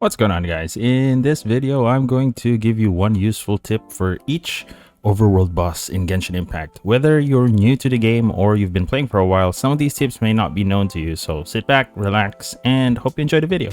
What's going on, guys? In this video, I'm going to give you one useful tip for each overworld boss in Genshin Impact. Whether you're new to the game or you've been playing for a while, some of these tips may not be known to you, so sit back, relax, and hope you enjoy the video.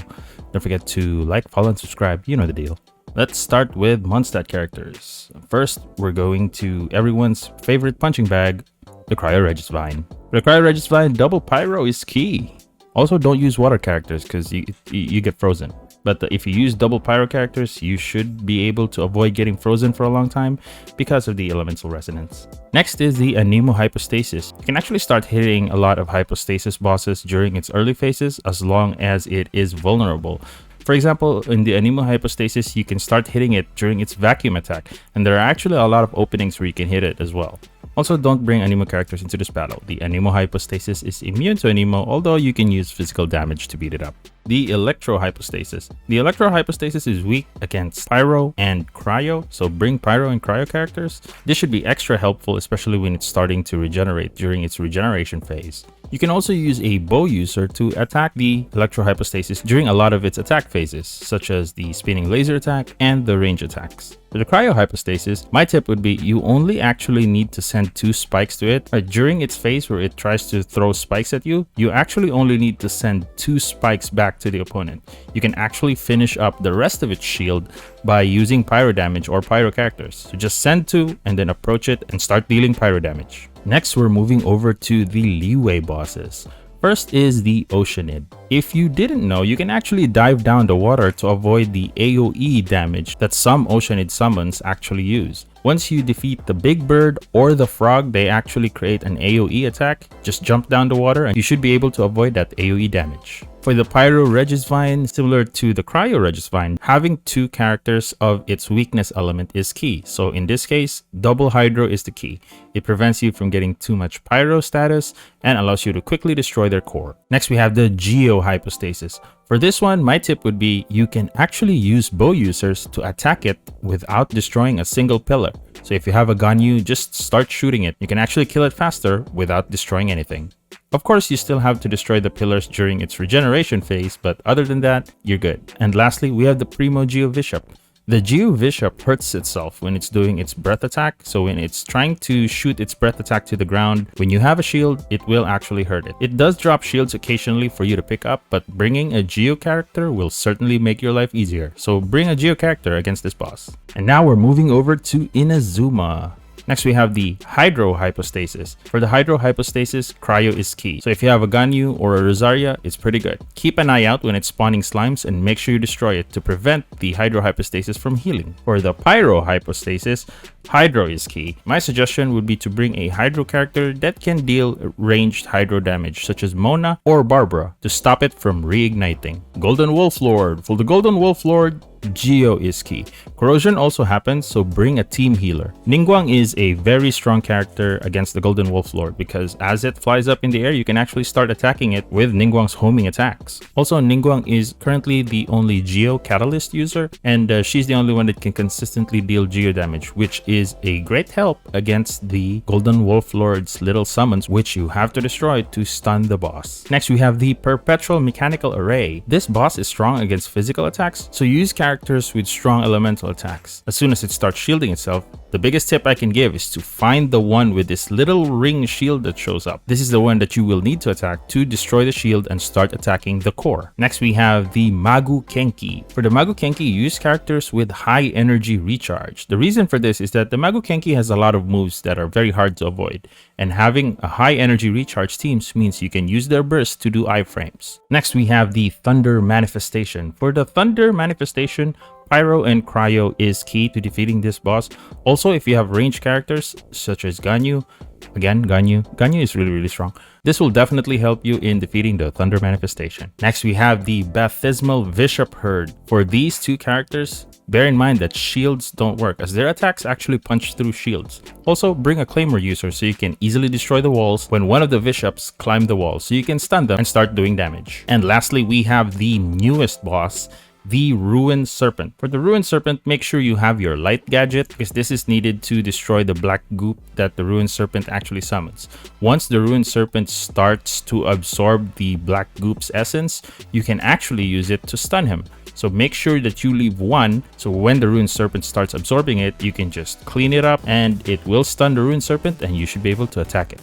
Don't forget to like, follow, and subscribe, you know the deal. Let's start with Mondstadt characters. First, we're going to everyone's favorite punching bag, the Cryo Regis Vine. For the Cryo Regis Vine, double Pyro is key. Also, don't use water characters because you get frozen. But if you use double Pyro characters, you should be able to avoid getting frozen for a long time because of the elemental resonance. Next is the Anemo Hypostasis. You can actually start hitting a lot of Hypostasis bosses during its early phases as long as it is vulnerable. For example, in the Anemo Hypostasis, you can start hitting it during its vacuum attack, and there are actually a lot of openings where you can hit it as well. Also, don't bring Anemo characters into this battle. The Anemo Hypostasis is immune to Anemo, although you can use physical damage to beat it up. The Electro Hypostasis. The Electro Hypostasis is weak against Pyro and Cryo, so bring Pyro and Cryo characters. This should be extra helpful, especially when it's starting to regenerate during its regeneration phase. You can also use a bow user to attack the Electro Hypostasis during a lot of its attack phases, such as the spinning laser attack and the range attacks. For the Cryo Hypostasis, my tip would be you only actually need to send 2 spikes to it. During its phase where it tries to throw spikes at you, you actually only need to send 2 spikes back to the opponent. You can actually finish up the rest of its shield by using Pyro damage or Pyro characters. So just send 2 and then approach it and start dealing Pyro damage. Next, we're moving over to the leeway bosses. First is the Oceanid. If you didn't know, you can actually dive down the water to avoid the AoE damage that some Oceanid summons actually use. Once you defeat the big bird or the frog, they actually create an AoE attack. Just jump down the water and you should be able to avoid that AoE damage. For the Pyro Regis Vine, similar to the Cryo Regis Vine, having 2 characters of its weakness element is key. So in this case, double Hydro is the key. It prevents you from getting too much Pyro status and allows you to quickly destroy their core. Next, we have the Geo Hypostasis. For this one, my tip would be you can actually use bow users to attack it without destroying a single pillar. So if you have a Ganyu, just start shooting it. You can actually kill it faster without destroying anything. Of course, you still have to destroy the pillars during its regeneration phase, but other than that, you're good. And lastly, we have the Primo Geo Bishop. The Geo Bishop hurts itself when it's doing its breath attack, so when it's trying to shoot its breath attack to the ground, when you have a shield, it will actually hurt it. It does drop shields occasionally for you to pick up, but bringing a Geo character will certainly make your life easier. So bring a Geo character against this boss. And now we're moving over to Inazuma. Next, we have the Hydro Hypostasis. For the Hydro Hypostasis, Cryo is key. So if you have a Ganyu or a Rosaria, it's pretty good. Keep an eye out when it's spawning slimes and make sure you destroy it to prevent the Hydro Hypostasis from healing. For the Pyro Hypostasis, Hydro is key. My suggestion would be to bring a Hydro character that can deal ranged Hydro damage, such as Mona or Barbara, to stop it from reigniting. Golden Wolf Lord. For the Golden Wolf Lord, Geo is key. Corrosion also happens, so bring a team healer. Ningguang is a very strong character against the Golden Wolf Lord because as it flies up in the air, you can actually start attacking it with Ningguang's homing attacks. Also, Ningguang is currently the only Geo Catalyst user, and she's the only one that can consistently deal Geo damage, which is a great help against the Golden Wolf Lord's little summons, which you have to destroy to stun the boss. Next, we have the Perpetual Mechanical Array. This boss is strong against physical attacks, so use characters with strong elemental attacks. As soon as it starts shielding itself, the biggest tip I can give is to find the one with this little ring shield that shows up. This is the one that you will need to attack to destroy the shield and start attacking the core. Next, we have the Magu Kanki. For the Magu Kanki, use characters with high energy recharge. The reason for this is that the Magu Kanki has a lot of moves that are very hard to avoid, and having a high energy recharge teams means you can use their burst to do iframes. Next, we have the Thunder Manifestation. For the Thunder Manifestation, Pyro and Cryo is key to defeating this boss. Also, if you have ranged characters such as Ganyu, again, Ganyu is really strong. This will definitely help you in defeating the Thunder Manifestation. Next, we have the Baptismal Bishop Herd. For these 2 characters, bear in mind that shields don't work as their attacks actually punch through shields. Also, bring a Claymore user so you can easily destroy the walls when one of the bishops climb the wall, so you can stun them and start doing damage. And lastly, we have the newest boss, the Ruined Serpent. For the Ruined Serpent, make sure you have your light gadget because this is needed to destroy the black goop that the Ruined Serpent actually summons. Once the Ruined Serpent starts to absorb the black goop's essence, you can actually use it to stun him. So make sure that you leave one, so when the Rune Serpent starts absorbing it, you can just clean it up and it will stun the Rune Serpent and you should be able to attack it.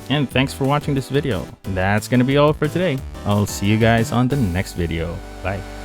And thanks for watching this video. That's gonna be all for today. I'll see you guys on the next video. Bye.